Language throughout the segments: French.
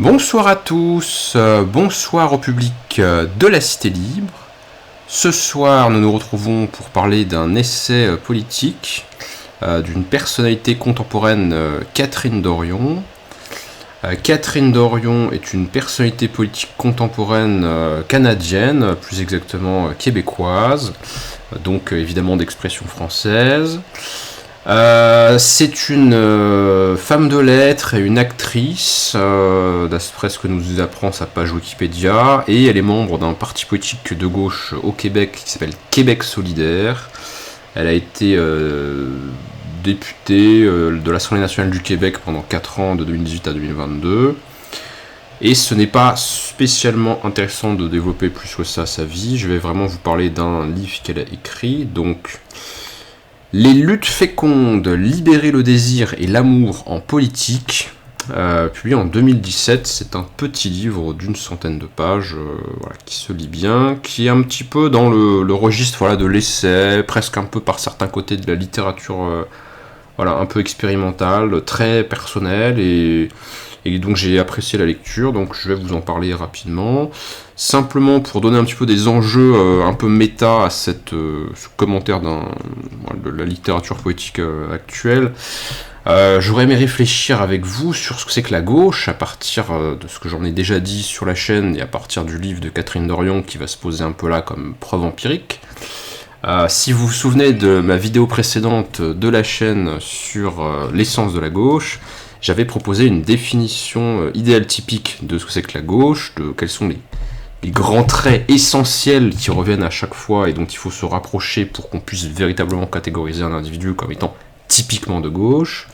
Bonsoir à tous, bonsoir au public de la Cité Libre. Ce soir, nous nous retrouvons pour parler d'un essai politique d'une personnalité contemporaine, Catherine Dorion. Catherine Dorion est une personnalité politique contemporaine canadienne, plus exactement québécoise, donc évidemment d'expression française. C'est une femme de lettres et une actrice, d'après ce que nous apprend sa page Wikipédia, et elle est membre d'un parti politique de gauche au Québec qui s'appelle Québec solidaire. Elle a été députée de l'Assemblée nationale du Québec pendant 4 ans, de 2018 à 2022. Et ce n'est pas spécialement intéressant de développer plus que ça sa vie. Je vais vraiment vous parler d'un livre qu'elle a écrit, donc... Les luttes fécondes, libérer le désir et l'amour en politique, publié en 2017, c'est un petit livre d'une centaine de pages, qui se lit bien, qui est un petit peu dans le registre de l'essai, presque un peu par certains côtés de la littérature, un peu expérimentale, très personnelle, et donc j'ai apprécié la lecture, donc je vais vous en parler rapidement. Simplement pour donner un petit peu des enjeux un peu méta à ce commentaire de la littérature poétique actuelle, j'aurais aimé réfléchir avec vous sur ce que c'est que la gauche, à partir de ce que j'en ai déjà dit sur la chaîne, et à partir du livre de Catherine Dorion qui va se poser un peu là comme preuve empirique. Si vous vous souvenez de ma vidéo précédente de la chaîne sur l'essence de la gauche, j'avais proposé une définition idéale typique de ce que c'est que la gauche, de quels sont les grands traits essentiels qui reviennent à chaque fois et dont il faut se rapprocher pour qu'on puisse véritablement catégoriser un individu comme étant typiquement de gauche.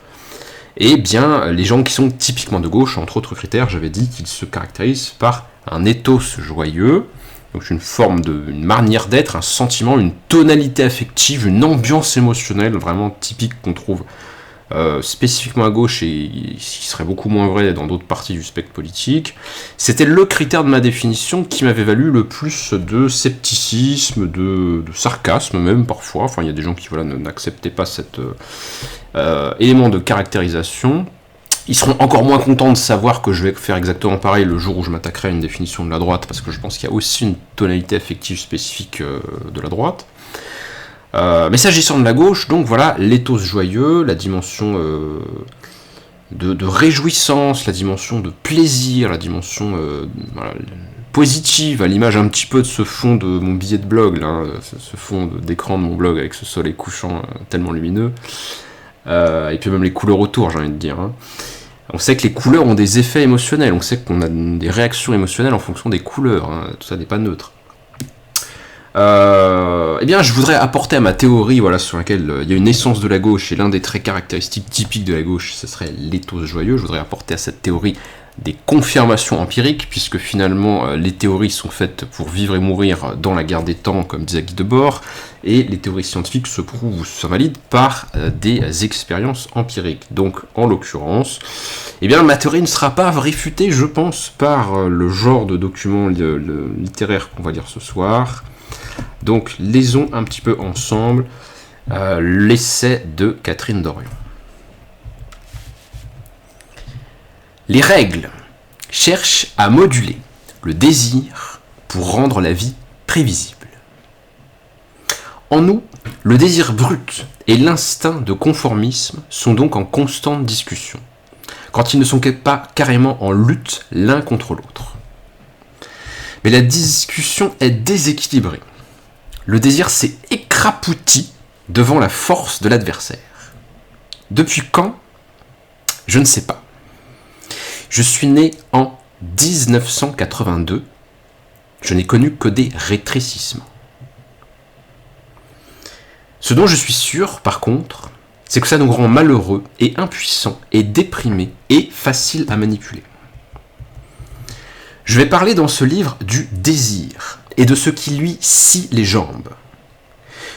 Et bien, les gens qui sont typiquement de gauche, entre autres critères, j'avais dit qu'ils se caractérisent par un ethos joyeux, donc une manière d'être, un sentiment, une tonalité affective, une ambiance émotionnelle vraiment typique qu'on trouve spécifiquement à gauche et qui serait beaucoup moins vrai dans d'autres parties du spectre politique. C'était le critère de ma définition qui m'avait valu le plus de scepticisme, de sarcasme même parfois. Enfin, il y a des gens qui n'acceptaient pas cet élément de caractérisation. Ils seront encore moins contents de savoir que je vais faire exactement pareil le jour où je m'attaquerai à une définition de la droite, parce que je pense qu'il y a aussi une tonalité affective spécifique de la droite. Mais s'agissant de la gauche, donc voilà, l'éthos joyeux, la dimension de réjouissance, la dimension de plaisir, la dimension positive, à l'image un petit peu de ce fond de mon billet de blog, là, ce fond d'écran de mon blog avec ce soleil couchant tellement lumineux, et puis même les couleurs autour, j'ai envie de dire. Hein. On sait que les couleurs ont des effets émotionnels, on sait qu'on a des réactions émotionnelles en fonction des couleurs, hein, tout ça n'est pas neutre. Eh bien, je voudrais apporter à ma théorie, sur laquelle il y a une essence de la gauche, et l'un des traits caractéristiques typiques de la gauche, ce serait l'éthos joyeux. Je voudrais apporter à cette théorie des confirmations empiriques, puisque finalement, les théories sont faites pour vivre et mourir dans la guerre des temps, comme disait Guy Debord, et les théories scientifiques se prouvent, se valident par des expériences empiriques. Donc, en l'occurrence, eh bien, ma théorie ne sera pas réfutée, je pense, par le genre de document littéraire qu'on va lire ce soir. Donc, lisons un petit peu ensemble l'essai de Catherine Dorion. Les règles cherchent à moduler le désir pour rendre la vie prévisible. En nous, le désir brut et l'instinct de conformisme sont donc en constante discussion, quand ils ne sont pas carrément en lutte l'un contre l'autre. Mais la discussion est déséquilibrée. Le désir s'est écrapouti devant la force de l'adversaire. Depuis quand ? Je ne sais pas. Je suis né en 1982. Je n'ai connu que des rétrécissements. Ce dont je suis sûr, par contre, c'est que ça nous rend malheureux et impuissants et déprimés et faciles à manipuler. Je vais parler dans ce livre du désir et de ce qui lui scie les jambes.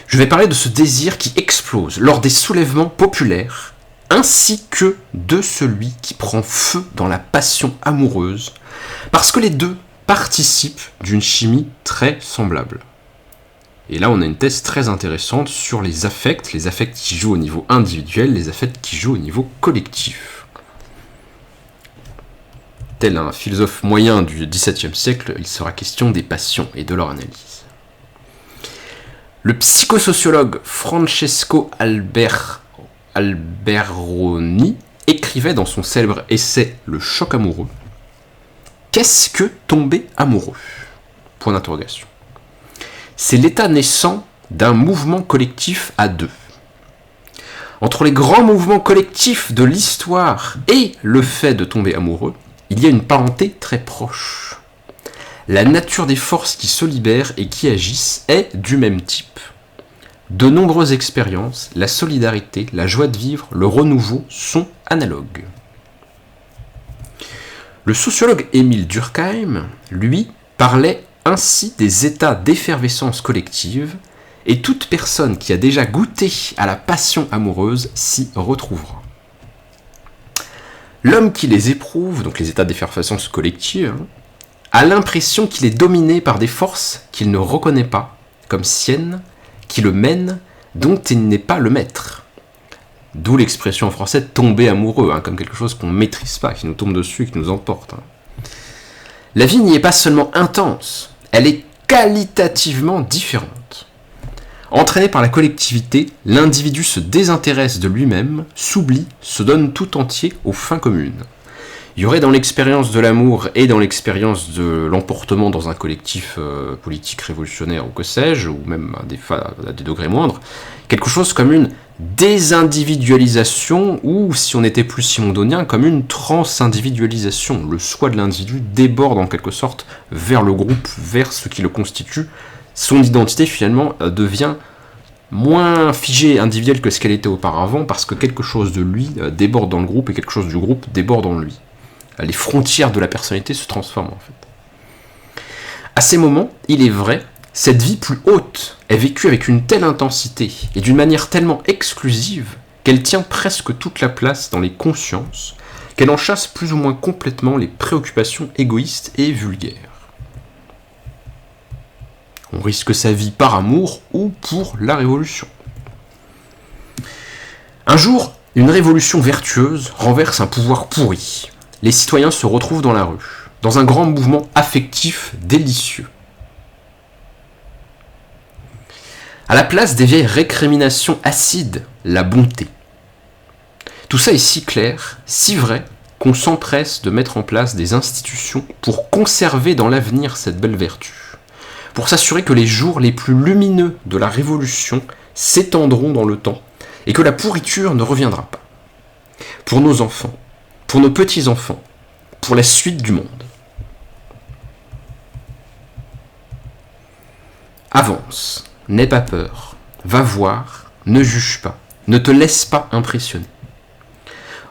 Je vais parler de ce désir qui explose lors des soulèvements populaires, ainsi que de celui qui prend feu dans la passion amoureuse, parce que les deux participent d'une chimie très semblable. Et là, on a une thèse très intéressante sur les affects qui jouent au niveau individuel, les affects qui jouent au niveau collectif. tel un philosophe moyen du XVIIe siècle, il sera question des passions et de leur analyse. Le psychosociologue Francesco Alberoni écrivait dans son célèbre essai « Le choc amoureux » « Qu'est-ce que tomber amoureux ?» Point d'interrogation. C'est l'état naissant d'un mouvement collectif à deux. Entre les grands mouvements collectifs de l'histoire et le fait de tomber amoureux, il y a une parenté très proche. La nature des forces qui se libèrent et qui agissent est du même type. De nombreuses expériences, la solidarité, la joie de vivre, le renouveau sont analogues. Le sociologue Émile Durkheim, lui, parlait ainsi des états d'effervescence collective, et toute personne qui a déjà goûté à la passion amoureuse s'y retrouvera. L'homme qui les éprouve, donc les états d'effervescence collective, a l'impression qu'il est dominé par des forces qu'il ne reconnaît pas comme siennes, qui le mènent, dont il n'est pas le maître. D'où l'expression en français « tomber amoureux », comme quelque chose qu'on ne maîtrise pas, qui nous tombe dessus, qui nous emporte. La vie n'y est pas seulement intense, elle est qualitativement différente. Entraîné par la collectivité, l'individu se désintéresse de lui-même, s'oublie, se donne tout entier aux fins communes. Il y aurait dans l'expérience de l'amour et dans l'expérience de l'emportement dans un collectif politique révolutionnaire ou que sais-je, ou même à des degrés moindres, quelque chose comme une désindividualisation ou, si on était plus simondonien, comme une transindividualisation. Le soi de l'individu déborde en quelque sorte vers le groupe, vers ce qui le constitue. Son identité finalement devient moins figée, individuelle que ce qu'elle était auparavant, parce que quelque chose de lui déborde dans le groupe et quelque chose du groupe déborde en lui. Les frontières de la personnalité se transforment en fait. À ces moments, il est vrai, cette vie plus haute est vécue avec une telle intensité et d'une manière tellement exclusive qu'elle tient presque toute la place dans les consciences, qu'elle en chasse plus ou moins complètement les préoccupations égoïstes et vulgaires. On risque sa vie par amour ou pour la révolution. Un jour, une révolution vertueuse renverse un pouvoir pourri. Les citoyens se retrouvent dans la rue, dans un grand mouvement affectif délicieux. À la place des vieilles récriminations acides, la bonté. Tout ça est si clair, si vrai, qu'on s'empresse de mettre en place des institutions pour conserver dans l'avenir cette belle vertu, pour s'assurer que les jours les plus lumineux de la Révolution s'étendront dans le temps et que la pourriture ne reviendra pas. Pour nos enfants, pour nos petits-enfants, pour la suite du monde. Avance, n'aie pas peur, va voir, ne juge pas, ne te laisse pas impressionner.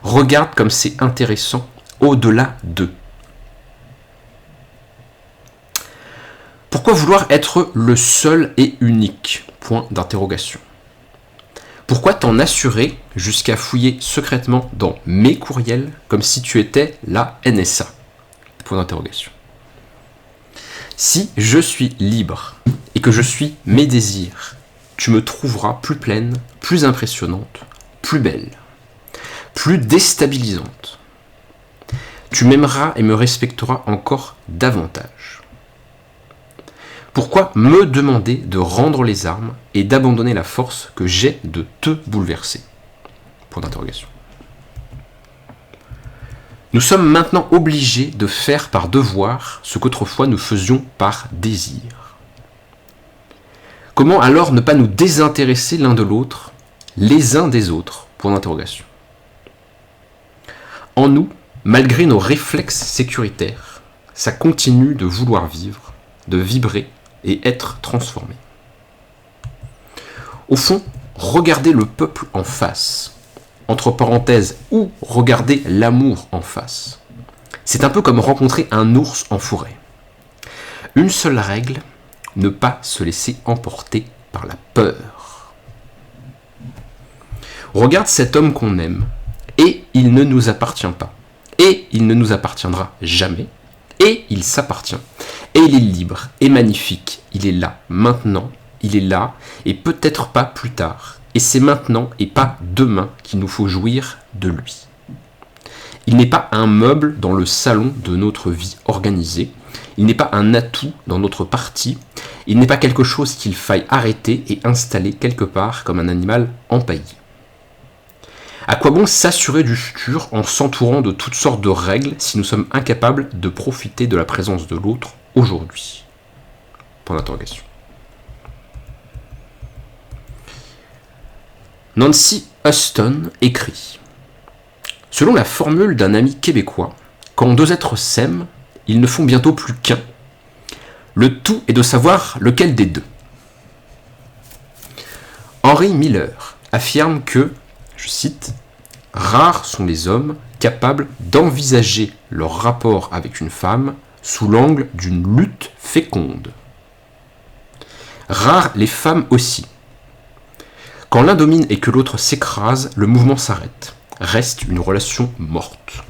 Regarde comme c'est intéressant au-delà d'eux. Pourquoi vouloir être le seul et unique ? Point d'interrogation. Pourquoi t'en assurer jusqu'à fouiller secrètement dans mes courriels comme si tu étais la NSA ? Point d'interrogation. Si je suis libre et que je suis mes désirs, tu me trouveras plus pleine, plus impressionnante, plus belle, plus déstabilisante. Tu m'aimeras et me respecteras encore davantage. Pourquoi me demander de rendre les armes et d'abandonner la force que j'ai de te bouleverser ? Point d'interrogation. Nous sommes maintenant obligés de faire par devoir ce qu'autrefois nous faisions par désir. Comment alors ne pas nous désintéresser l'un de l'autre, les uns des autres ? Point d'interrogation. En nous, malgré nos réflexes sécuritaires, ça continue de vouloir vivre, de vibrer et être transformé. Au fond, regardez le peuple en face, entre parenthèses, ou regardez l'amour en face. C'est un peu comme rencontrer un ours en forêt. Une seule règle, ne pas se laisser emporter par la peur. Regarde cet homme qu'on aime, et il ne nous appartient pas, et il ne nous appartiendra jamais, et il s'appartient. Et il est libre et magnifique. Il est là, maintenant. Il est là, et peut-être pas plus tard. Et c'est maintenant et pas demain qu'il nous faut jouir de lui. Il n'est pas un meuble dans le salon de notre vie organisée. Il n'est pas un atout dans notre parti. Il n'est pas quelque chose qu'il faille arrêter et installer quelque part comme un animal empaillé. À quoi bon s'assurer du futur en s'entourant de toutes sortes de règles si nous sommes incapables de profiter de la présence de l'autre aujourd'hui ? Point d'interrogation. Nancy Huston écrit : selon la formule d'un ami québécois, quand deux êtres s'aiment, ils ne font bientôt plus qu'un. Le tout est de savoir lequel des deux. Henry Miller affirme que, je cite, « rares sont les hommes capables d'envisager leur rapport avec une femme sous l'angle d'une lutte féconde. Rares les femmes aussi. Quand l'un domine et que l'autre s'écrase, le mouvement s'arrête. Reste une relation morte. »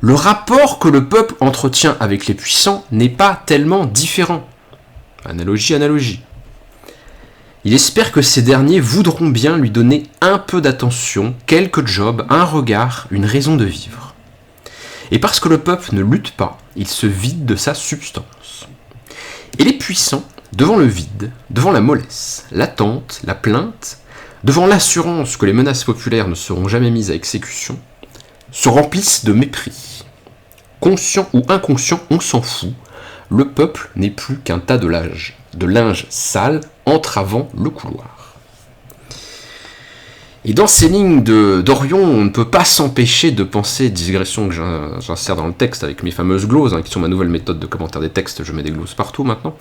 Le rapport que le peuple entretient avec les puissants n'est pas tellement différent. Analogie. Il espère que ces derniers voudront bien lui donner un peu d'attention, quelques jobs, un regard, une raison de vivre. Et parce que le peuple ne lutte pas, il se vide de sa substance. Et les puissants, devant le vide, devant la mollesse, l'attente, la plainte, devant l'assurance que les menaces populaires ne seront jamais mises à exécution, se remplissent de mépris. Conscient ou inconscient, on s'en fout. Le peuple n'est plus qu'un tas de linge sale entravant le couloir. Et dans ces lignes d'Orion, on ne peut pas s'empêcher de penser, digression que j'insère dans le texte avec mes fameuses gloses, qui sont ma nouvelle méthode de commentaire des textes, je mets des gloses partout maintenant.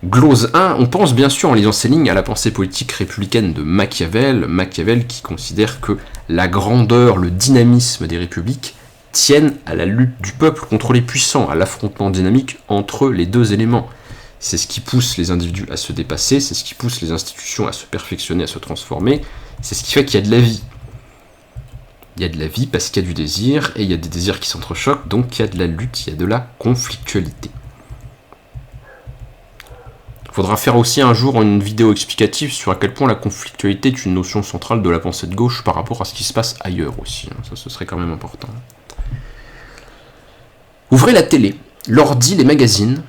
Glose 1, on pense bien sûr en lisant ces lignes à la pensée politique républicaine de Machiavel qui considère que la grandeur, le dynamisme des républiques tiennent à la lutte du peuple contre les puissants, à l'affrontement dynamique entre les deux éléments. C'est ce qui pousse les individus à se dépasser, c'est ce qui pousse les institutions à se perfectionner, à se transformer, c'est ce qui fait qu'il y a de la vie. Il y a de la vie parce qu'il y a du désir, et il y a des désirs qui s'entrechoquent, donc il y a de la lutte, il y a de la conflictualité. Il faudra faire aussi un jour une vidéo explicative sur à quel point la conflictualité est une notion centrale de la pensée de gauche par rapport à ce qui se passe ailleurs aussi. Ça, ce serait quand même important. Ouvrez la télé, l'ordi, les magazines.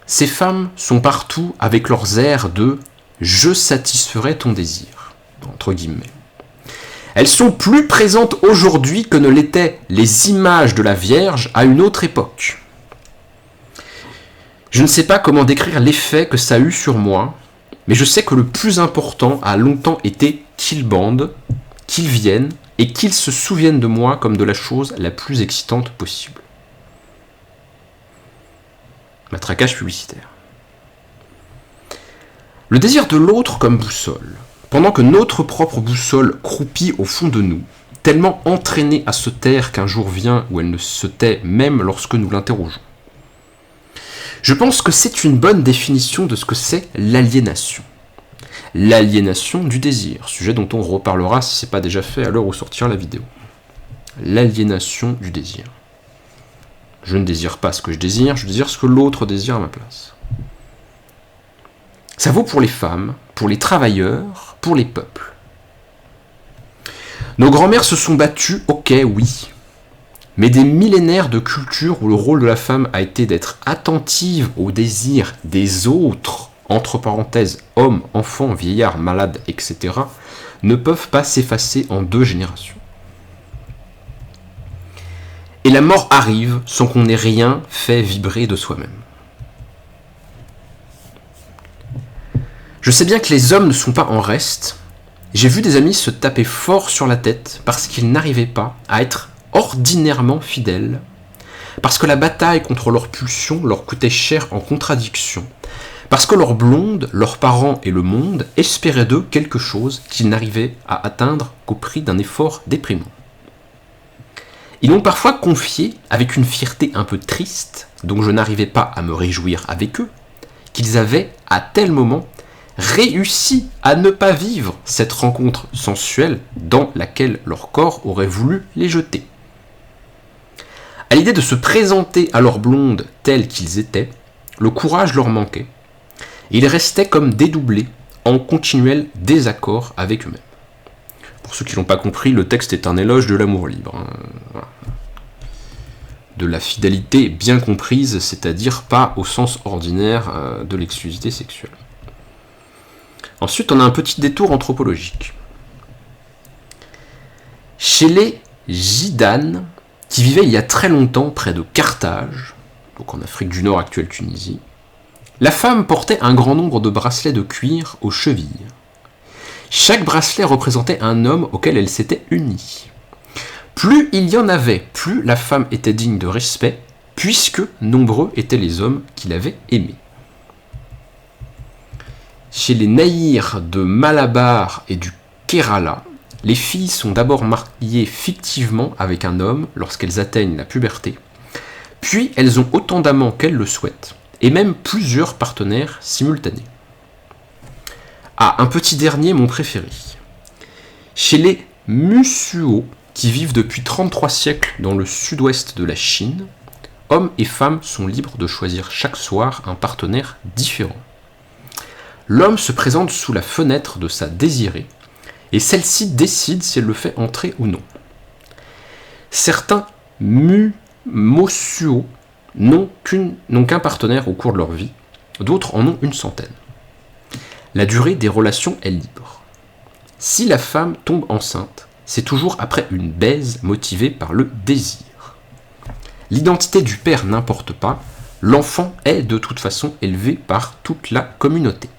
Ces femmes sont partout avec leurs airs de « je satisferai ton désir », entre guillemets. Elles sont plus présentes aujourd'hui que ne l'étaient les images de la Vierge à une autre époque. Je ne sais pas comment décrire l'effet que ça a eu sur moi, mais je sais que le plus important a longtemps été qu'ils bandent, qu'ils viennent et qu'ils se souviennent de moi comme de la chose la plus excitante possible. Matraquage publicitaire. Le désir de l'autre comme boussole, pendant que notre propre boussole croupit au fond de nous, tellement entraînée à se taire qu'un jour vient où elle ne se tait même lorsque nous l'interrogeons. Je pense que c'est une bonne définition de ce que c'est l'aliénation. L'aliénation du désir, sujet dont on reparlera si ce n'est pas déjà fait à l'heure où sortira la vidéo. L'aliénation du désir. Je ne désire pas ce que je désire ce que l'autre désire à ma place. Ça vaut pour les femmes, pour les travailleurs, pour les peuples. Nos grands-mères se sont battues, ok, oui, mais des millénaires de culture où le rôle de la femme a été d'être attentive aux désirs des autres, entre parenthèses, hommes, enfants, vieillards, malades, etc., ne peuvent pas s'effacer en 2 générations. Et la mort arrive sans qu'on ait rien fait vibrer de soi-même. Je sais bien que les hommes ne sont pas en reste. J'ai vu des amis se taper fort sur la tête parce qu'ils n'arrivaient pas à être ordinairement fidèles, parce que la bataille contre leurs pulsions leur coûtait cher en contradiction, parce que leurs blondes, leurs parents et le monde espéraient d'eux quelque chose qu'ils n'arrivaient à atteindre qu'au prix d'un effort déprimant. Ils m'ont parfois confié, avec une fierté un peu triste, dont je n'arrivais pas à me réjouir avec eux, qu'ils avaient, à tel moment, réussi à ne pas vivre cette rencontre sensuelle dans laquelle leur corps aurait voulu les jeter. À l'idée de se présenter à leurs blondes tels qu'ils étaient, le courage leur manquait, et ils restaient comme dédoublés, en continuel désaccord avec eux-mêmes. Pour ceux qui l'ont pas compris, le texte est un éloge de l'amour libre. Voilà. De la fidélité bien comprise, c'est-à-dire pas au sens ordinaire de l'exclusivité sexuelle. Ensuite, on a un petit détour anthropologique. Chez les Gitanes, qui vivaient il y a très longtemps près de Carthage, donc en Afrique du Nord, actuelle Tunisie, la femme portait un grand nombre de bracelets de cuir aux chevilles. Chaque bracelet représentait un homme auquel elle s'était unie. Plus il y en avait, plus la femme était digne de respect, puisque nombreux étaient les hommes qui l'avaient aimée. Chez les Nahir de Malabar et du Kerala, les filles sont d'abord mariées fictivement avec un homme lorsqu'elles atteignent la puberté, puis elles ont autant d'amants qu'elles le souhaitent, et même plusieurs partenaires simultanés. Ah, un petit dernier, mon préféré. Chez les Musuo, qui vivent depuis 33 siècles dans le sud-ouest de la Chine, hommes et femmes sont libres de choisir chaque soir un partenaire différent. L'homme se présente sous la fenêtre de sa désirée, et celle-ci décide si elle le fait entrer ou non. Certains Mumosuo n'ont qu'un partenaire au cours de leur vie, d'autres en ont une centaine. La durée des relations est libre. Si la femme tombe enceinte, c'est toujours après une baise motivée par le désir. L'identité du père n'importe pas, l'enfant est de toute façon élevé par toute la communauté.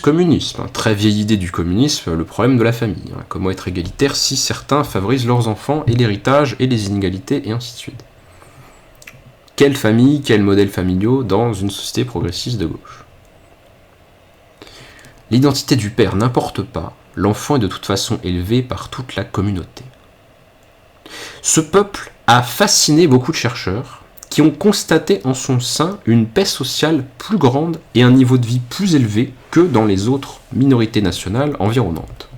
Communisme, très vieille idée du communisme, le problème de la famille. Comment être égalitaire si certains favorisent leurs enfants et l'héritage et les inégalités et ainsi de suite. Quelle famille, quels modèles familiaux dans une société progressiste de gauche? L'identité du père n'importe pas, l'enfant est de toute façon élevé par toute la communauté. Ce peuple a fasciné beaucoup de chercheurs qui ont constaté en son sein une paix sociale plus grande et un niveau de vie plus élevé que dans les autres minorités nationales environnantes.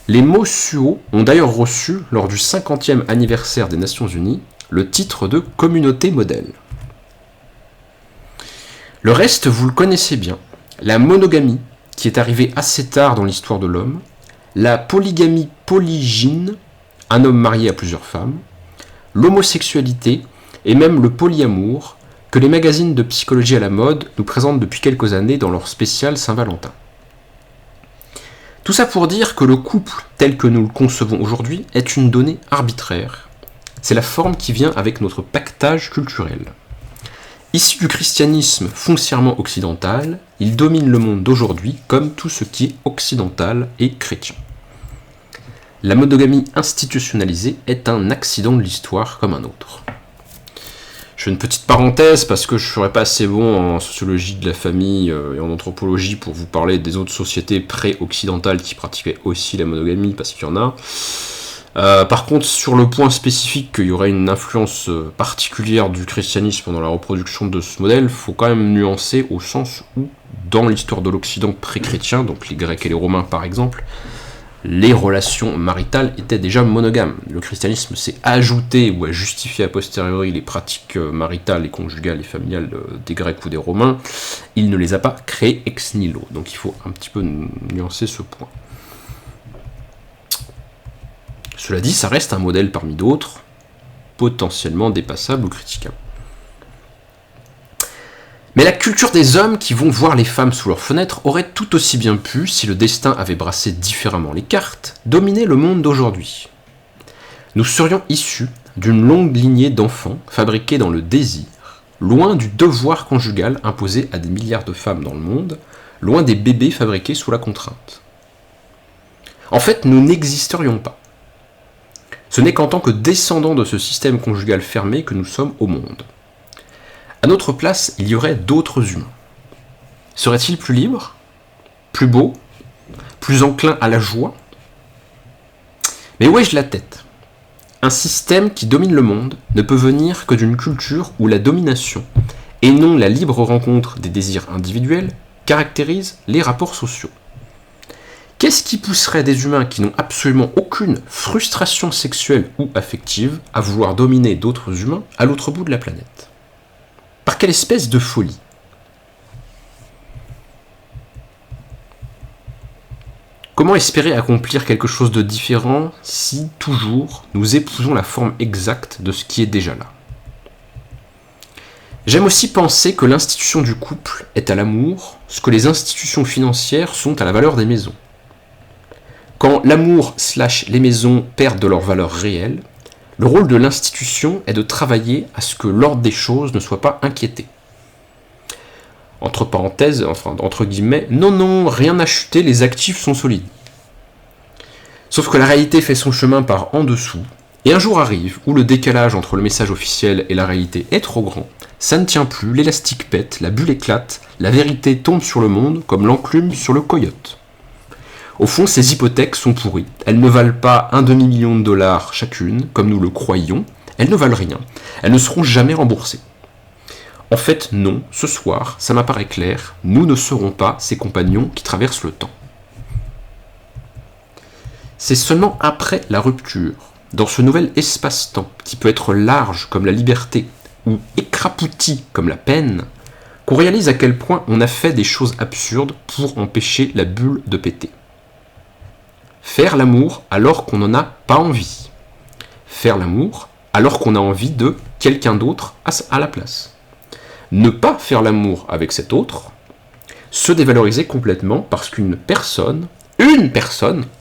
Les Mosuo ont d'ailleurs reçu, lors du 50e anniversaire des Nations Unies, le titre de communauté modèle. Le reste, vous le connaissez bien. La monogamie, qui est arrivée assez tard dans l'histoire de l'homme, la polygamie polygyne, un homme marié à plusieurs femmes, l'homosexualité et même le polyamour, que les magazines de psychologie à la mode nous présentent depuis quelques années dans leur spécial Saint-Valentin. Tout ça pour dire que le couple tel que nous le concevons aujourd'hui est une donnée arbitraire. C'est la forme qui vient avec notre pactage culturel. Issu du christianisme foncièrement occidental, il domine le monde d'aujourd'hui comme tout ce qui est occidental et chrétien. La monogamie institutionnalisée est un accident de l'histoire comme un autre. Je fais une petite parenthèse parce que je ne serais pas assez bon en sociologie de la famille et en anthropologie pour vous parler des autres sociétés pré-occidentales qui pratiquaient aussi la monogamie, parce qu'il y en a. Par contre, sur le point spécifique qu'il y aurait une influence particulière du christianisme dans la reproduction de ce modèle, il faut quand même nuancer au sens où, dans l'histoire de l'Occident pré-chrétien, donc les Grecs et les Romains par exemple, les relations maritales étaient déjà monogames. Le christianisme s'est ajouté ou a justifié a posteriori les pratiques maritales et conjugales et familiales des Grecs ou des Romains. Il ne les a pas créées ex nihilo. Donc il faut un petit peu nuancer ce point. Cela dit, ça reste un modèle parmi d'autres, potentiellement dépassable ou critiquable. Mais la culture des hommes qui vont voir les femmes sous leurs fenêtres aurait tout aussi bien pu, si le destin avait brassé différemment les cartes, dominer le monde d'aujourd'hui. Nous serions issus d'une longue lignée d'enfants fabriqués dans le désir, loin du devoir conjugal imposé à des milliards de femmes dans le monde, loin des bébés fabriqués sous la contrainte. En fait, nous n'existerions pas. Ce n'est qu'en tant que descendants de ce système conjugal fermé que nous sommes au monde. À notre place, il y aurait d'autres humains. Seraient-ils plus libres, plus beaux, plus enclins à la joie? Mais où ai-je la tête? Un système qui domine le monde ne peut venir que d'une culture où la domination, et non la libre rencontre des désirs individuels, caractérise les rapports sociaux. Qu'est-ce qui pousserait des humains qui n'ont absolument aucune frustration sexuelle ou affective à vouloir dominer d'autres humains à l'autre bout de la planète? Par quelle espèce de folie? Comment espérer accomplir quelque chose de différent si, toujours, nous épousons la forme exacte de ce qui est déjà là? J'aime aussi penser que l'institution du couple est à l'amour ce que les institutions financières sont à la valeur des maisons. Quand l'amour / les maisons perdent de leur valeur réelle, le rôle de l'institution est de travailler à ce que l'ordre des choses ne soit pas inquiété. Entre parenthèses, enfin entre guillemets, non, rien n'a chuté, les actifs sont solides. Sauf que la réalité fait son chemin par en dessous, et un jour arrive où le décalage entre le message officiel et la réalité est trop grand, ça ne tient plus, l'élastique pète, la bulle éclate, la vérité tombe sur le monde comme l'enclume sur le coyote. Au fond, ces hypothèques sont pourries. Elles ne valent pas $1 demi-million chacune, comme nous le croyions. Elles ne valent rien. Elles ne seront jamais remboursées. En fait, non, ce soir, ça m'apparaît clair, nous ne serons pas ces compagnons qui traversent le temps. C'est seulement après la rupture, dans ce nouvel espace-temps, qui peut être large comme la liberté, ou écrapouti comme la peine, qu'on réalise à quel point on a fait des choses absurdes pour empêcher la bulle de péter. Faire l'amour alors qu'on n'en a pas envie. Faire l'amour alors qu'on a envie de quelqu'un d'autre à la place. Ne pas faire l'amour avec cet autre, se dévaloriser complètement parce qu'une personne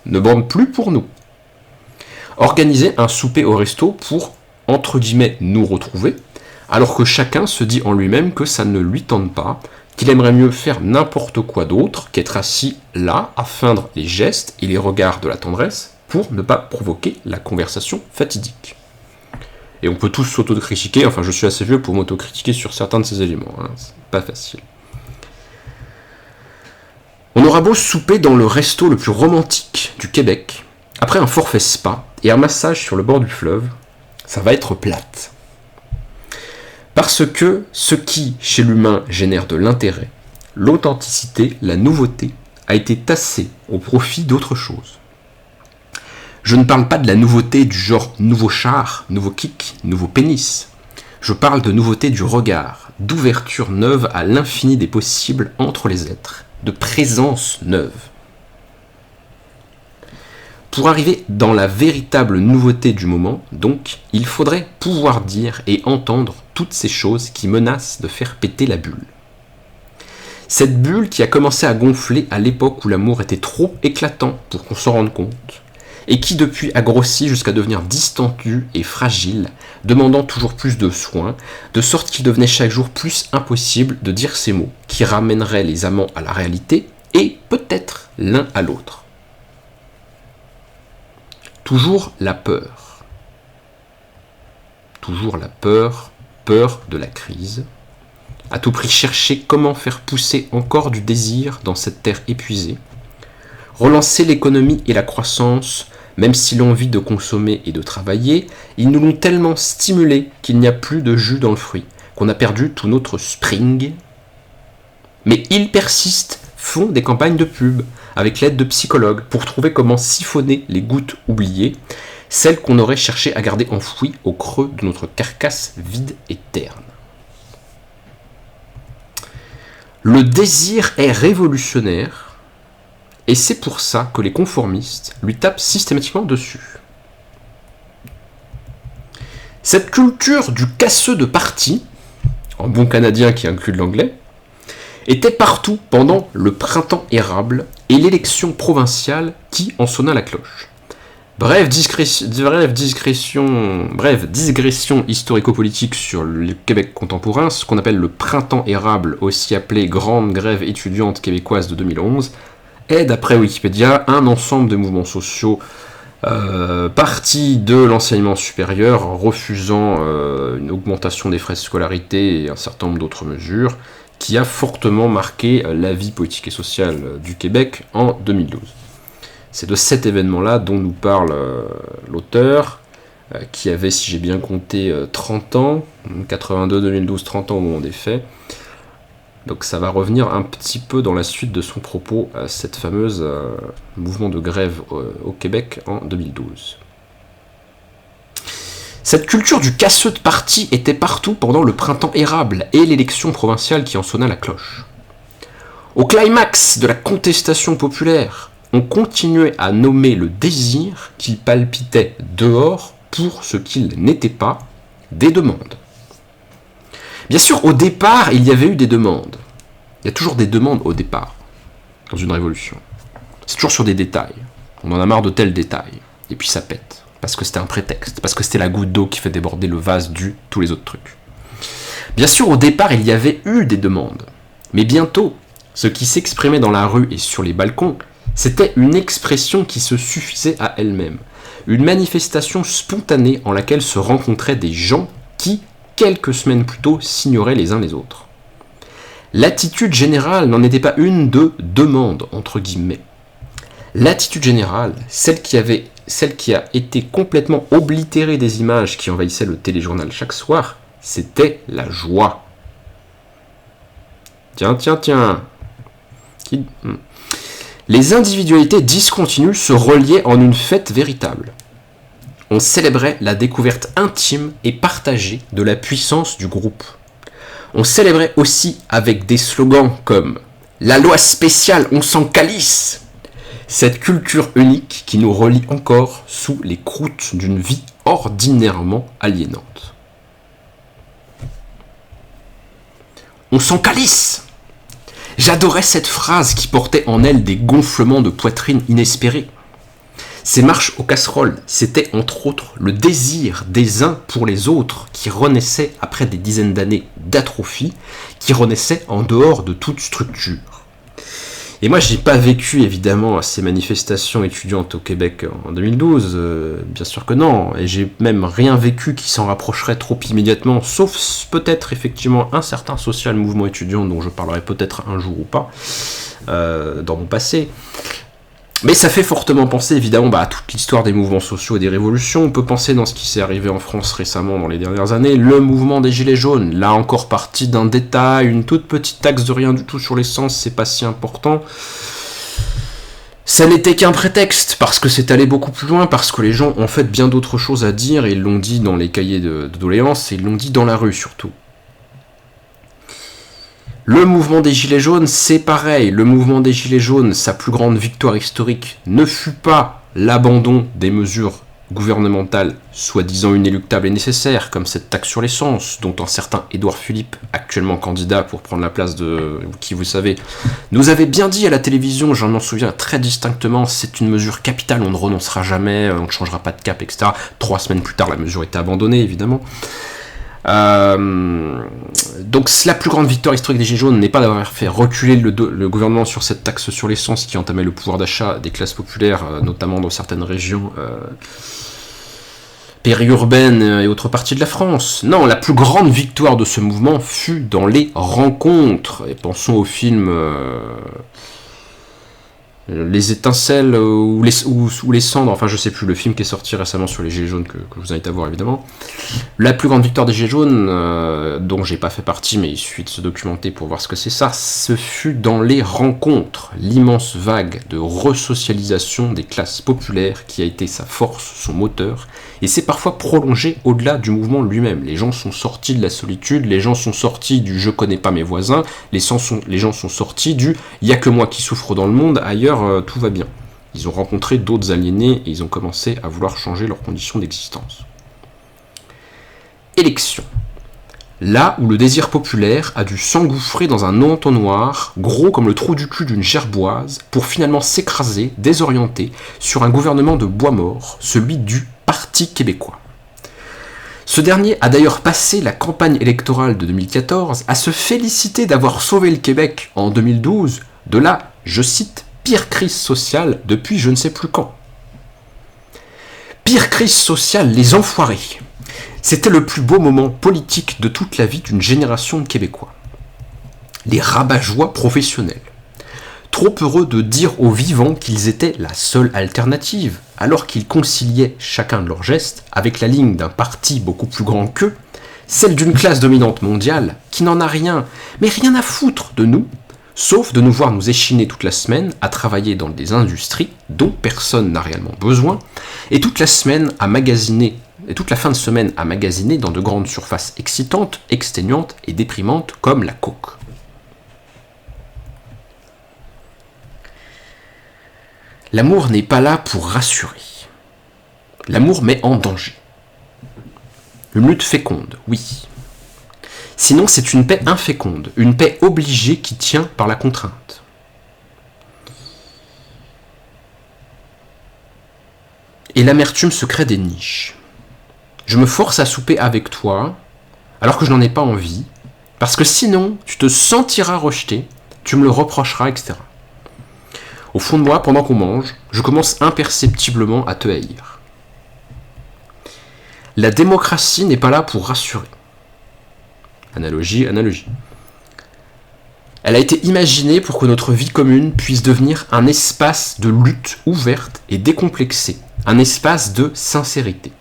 ne bande plus pour nous. Organiser un souper au resto pour, entre guillemets, nous retrouver, alors que chacun se dit en lui-même que ça ne lui tente pas, qu'il aimerait mieux faire n'importe quoi d'autre qu'être assis là à feindre les gestes et les regards de la tendresse pour ne pas provoquer la conversation fatidique. Et on peut tous s'autocritiquer, enfin je suis assez vieux pour m'autocritiquer sur certains de ces éléments, hein, c'est pas facile. On aura beau souper dans le resto le plus romantique du Québec, après un forfait spa et un massage sur le bord du fleuve, ça va être plate. Parce que ce qui, chez l'humain, génère de l'intérêt, l'authenticité, la nouveauté, a été tassé au profit d'autre chose. Je ne parle pas de la nouveauté du genre nouveau char, nouveau kick, nouveau pénis. Je parle de nouveauté du regard, d'ouverture neuve à l'infini des possibles entre les êtres, de présence neuve. Pour arriver dans la véritable nouveauté du moment, donc, il faudrait pouvoir dire et entendre toutes ces choses qui menacent de faire péter la bulle. Cette bulle qui a commencé à gonfler à l'époque où l'amour était trop éclatant pour qu'on s'en rende compte, et qui depuis a grossi jusqu'à devenir distendu et fragile, demandant toujours plus de soins, de sorte qu'il devenait chaque jour plus impossible de dire ces mots qui ramèneraient les amants à la réalité et peut-être l'un à l'autre. Toujours la peur. Toujours la peur de la crise. À tout prix chercher comment faire pousser encore du désir dans cette terre épuisée. Relancer l'économie et la croissance, même si l'envie de consommer et de travailler, ils nous l'ont tellement stimulé qu'il n'y a plus de jus dans le fruit, qu'on a perdu tout notre spring. Mais ils persistent, font des campagnes de pub, avec l'aide de psychologues, pour trouver comment siphonner les gouttes oubliées, celles qu'on aurait cherché à garder enfouies au creux de notre carcasse vide et terne. Le désir est révolutionnaire, et c'est pour ça que les conformistes lui tapent systématiquement dessus. Cette culture du casseux de parti, en bon canadien qui inclut de l'anglais, était partout pendant le printemps érable et l'élection provinciale qui en sonna la cloche. Bref digression historico-politique sur le Québec contemporain, ce qu'on appelle le printemps érable, aussi appelé Grande Grève étudiante québécoise de 2011, est, d'après Wikipédia, un ensemble de mouvements sociaux partis de l'enseignement supérieur, refusant une augmentation des frais de scolarité et un certain nombre d'autres mesures, qui a fortement marqué la vie politique et sociale du Québec en 2012. C'est de cet événement-là dont nous parle l'auteur, qui avait, si j'ai bien compté, 30 ans, 82, 2012, 30 ans au moment des faits. Donc ça va revenir un petit peu dans la suite de son propos à cette fameuse mouvement de grève au Québec en 2012. Cette culture du casseux de parti était partout pendant le printemps érable et l'élection provinciale qui en sonna la cloche. Au climax de la contestation populaire, on continuait à nommer le désir qui palpitait dehors pour ce qu'il n'était pas, des demandes. Bien sûr, au départ, il y avait eu des demandes. Il y a toujours des demandes au départ, dans une révolution. C'est toujours sur des détails. On en a marre de tels détails. Et puis ça pète. Parce que c'était un prétexte. Parce que c'était la goutte d'eau qui fait déborder le vase du tous les autres trucs. Bien sûr, au départ, il y avait eu des demandes. Mais bientôt, ce qui s'exprimait dans la rue et sur les balcons, c'était une expression qui se suffisait à elle-même. Une manifestation spontanée en laquelle se rencontraient des gens qui, quelques semaines plus tôt, s'ignoraient les uns les autres. L'attitude générale n'en était pas une de demande, entre guillemets. L'attitude générale, celle qui a été complètement oblitérée des images qui envahissaient le téléjournal chaque soir, c'était la joie. Tiens. Les individualités discontinues se reliaient en une fête véritable. On célébrait la découverte intime et partagée de la puissance du groupe. On célébrait aussi avec des slogans comme « La loi spéciale, on s'en calisse !» Cette culture unique qui nous relie encore sous les croûtes d'une vie ordinairement aliénante. On s'en calisse! J'adorais cette phrase qui portait en elle des gonflements de poitrine inespérés. Ces marches aux casseroles, c'était entre autres le désir des uns pour les autres qui renaissait après des dizaines d'années d'atrophie, qui renaissait en dehors de toute structure. Et moi, j'ai pas vécu évidemment ces manifestations étudiantes au Québec en 2012, bien sûr que non, et j'ai même rien vécu qui s'en rapprocherait trop immédiatement, sauf peut-être effectivement un certain social mouvement étudiant dont je parlerai peut-être un jour ou pas dans mon passé. Mais ça fait fortement penser évidemment à toute l'histoire des mouvements sociaux et des révolutions. On peut penser dans ce qui s'est arrivé en France récemment dans les dernières années, le mouvement des Gilets jaunes, là encore partie d'un détail, une toute petite taxe de rien du tout sur l'essence, c'est pas si important. Ça n'était qu'un prétexte, parce que c'est allé beaucoup plus loin, parce que les gens ont en fait bien d'autres choses à dire, et ils l'ont dit dans les cahiers de doléances, et ils l'ont dit dans la rue surtout. Le mouvement des Gilets jaunes, c'est pareil. Le mouvement des Gilets jaunes, sa plus grande victoire historique, ne fut pas l'abandon des mesures gouvernementales, soi-disant inéluctables et nécessaires, comme cette taxe sur l'essence, dont un certain Édouard Philippe, actuellement candidat pour prendre la place de qui vous savez, nous avait bien dit à la télévision, j'en m'en souviens très distinctement, c'est une mesure capitale, on ne renoncera jamais, on ne changera pas de cap, etc. 3 semaines plus tard, la mesure était abandonnée, évidemment. Donc la plus grande victoire historique des Gilets jaunes n'est pas d'avoir fait reculer le gouvernement sur cette taxe sur l'essence qui entamait le pouvoir d'achat des classes populaires, notamment dans certaines régions périurbaines et autres parties de la France. Non, la plus grande victoire de ce mouvement fut dans les rencontres. Et pensons au film Les étincelles ou les cendres, enfin je sais plus, le film qui est sorti récemment sur les Gilets jaunes que je vous invite à voir évidemment. La plus grande victoire des Gilets jaunes, dont j'ai pas fait partie, mais il suffit de se documenter pour voir ce que c'est ça, ce fut dans les rencontres, l'immense vague de resocialisation des classes populaires qui a été sa force, son moteur, et c'est parfois prolongé au-delà du mouvement lui-même. Les gens sont sortis de la solitude, les gens sont sortis du « je connais pas mes voisins », les gens sont sortis du « il y a que moi qui souffre dans le monde, ailleurs tout va bien ». Ils ont rencontré d'autres aliénés et ils ont commencé à vouloir changer leurs conditions d'existence. Élection. Là où le désir populaire a dû s'engouffrer dans un entonnoir, gros comme le trou du cul d'une gerboise, pour finalement s'écraser, désorienté, sur un gouvernement de bois mort, celui du Parti québécois. Ce dernier a d'ailleurs passé la campagne électorale de 2014 à se féliciter d'avoir sauvé le Québec en 2012 de la, je cite, pire crise sociale depuis je ne sais plus quand. Pire crise sociale, les enfoirés. C'était le plus beau moment politique de toute la vie d'une génération de Québécois. Les rabat-joie professionnels. Trop heureux de dire aux vivants qu'ils étaient la seule alternative, alors qu'ils conciliaient chacun de leurs gestes avec la ligne d'un parti beaucoup plus grand qu'eux, celle d'une classe dominante mondiale qui n'en a rien, mais rien à foutre de nous, sauf de nous voir nous échiner toute la semaine à travailler dans des industries dont personne n'a réellement besoin, et toute la semaine à magasiner, et toute la fin de semaine à magasiner dans de grandes surfaces excitantes, exténuantes et déprimantes comme la coke. L'amour n'est pas là pour rassurer. L'amour met en danger. Une lutte féconde, oui. Sinon, c'est une paix inféconde, une paix obligée qui tient par la contrainte. Et l'amertume se crée des niches. Je me force à souper avec toi, alors que je n'en ai pas envie, parce que sinon, tu te sentiras rejeté, tu me le reprocheras, etc. Au fond de moi, pendant qu'on mange, je commence imperceptiblement à te haïr. La démocratie n'est pas là pour rassurer. Analogie. Elle a été imaginée pour que notre vie commune puisse devenir un espace de lutte ouverte et décomplexée, un espace de sincérité.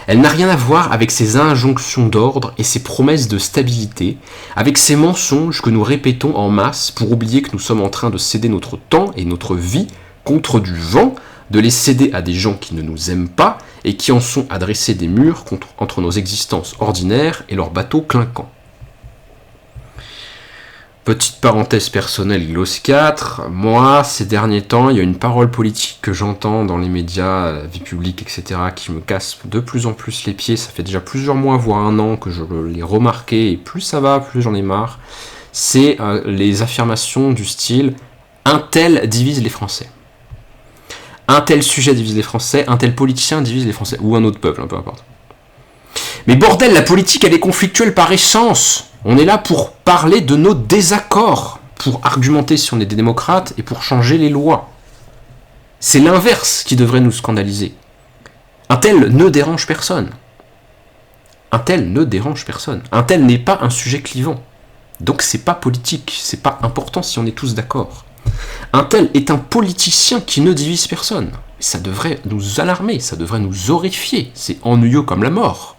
Elle n'a rien à voir avec ses injonctions d'ordre et ses promesses de stabilité, avec ces mensonges que nous répétons en masse pour oublier que nous sommes en train de céder notre temps et notre vie contre du vent, de les céder à des gens qui ne nous aiment pas et qui en sont à dresser des murs entre nos existences ordinaires et leurs bateaux clinquants. Petite parenthèse personnelle, glose 4, moi, ces derniers temps, il y a une parole politique que j'entends dans les médias, vie publique, etc., qui me casse de plus en plus les pieds. Ça fait déjà plusieurs mois, voire un an que je l'ai remarqué, et plus ça va, plus j'en ai marre. C'est les affirmations du style « un tel divise les Français ». Un tel sujet divise les Français, un tel politicien divise les Français, ou un autre peuple, peu importe. Mais bordel, la politique, elle est conflictuelle par essence. On est là pour parler de nos désaccords, pour argumenter si on est des démocrates et pour changer les lois. C'est l'inverse qui devrait nous scandaliser. Un tel ne dérange personne. Un tel ne dérange personne. Un tel n'est pas un sujet clivant. Donc c'est pas politique, c'est pas important si on est tous d'accord. Un tel est un politicien qui ne divise personne. Ça devrait nous alarmer, ça devrait nous horrifier. C'est ennuyeux comme la mort.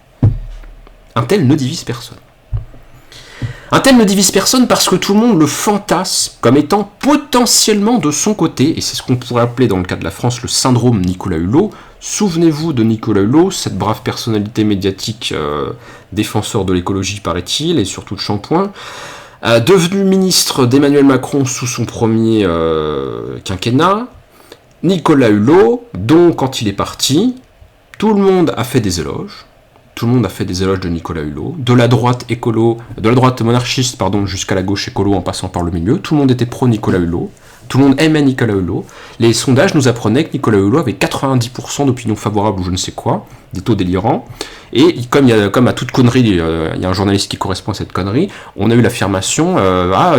Un tel ne divise personne. Un tel ne divise personne parce que tout le monde le fantasme comme étant potentiellement de son côté, et c'est ce qu'on pourrait appeler dans le cas de la France le syndrome Nicolas Hulot. Souvenez-vous de Nicolas Hulot, cette brave personnalité médiatique défenseur de l'écologie paraît-il, et surtout de shampoing, devenu ministre d'Emmanuel Macron sous son premier quinquennat. Nicolas Hulot, dont quand il est parti, tout le monde a fait des éloges. Tout le monde a fait des éloges de Nicolas Hulot, de la droite monarchiste, jusqu'à la gauche écolo en passant par le milieu. Tout le monde était pro Nicolas Hulot. Tout le monde aimait Nicolas Hulot. Les sondages nous apprenaient que Nicolas Hulot avait 90% d'opinion favorable ou je ne sais quoi, des taux délirants. Et comme à toute connerie, il y a un journaliste qui correspond à cette connerie, on a eu l'affirmation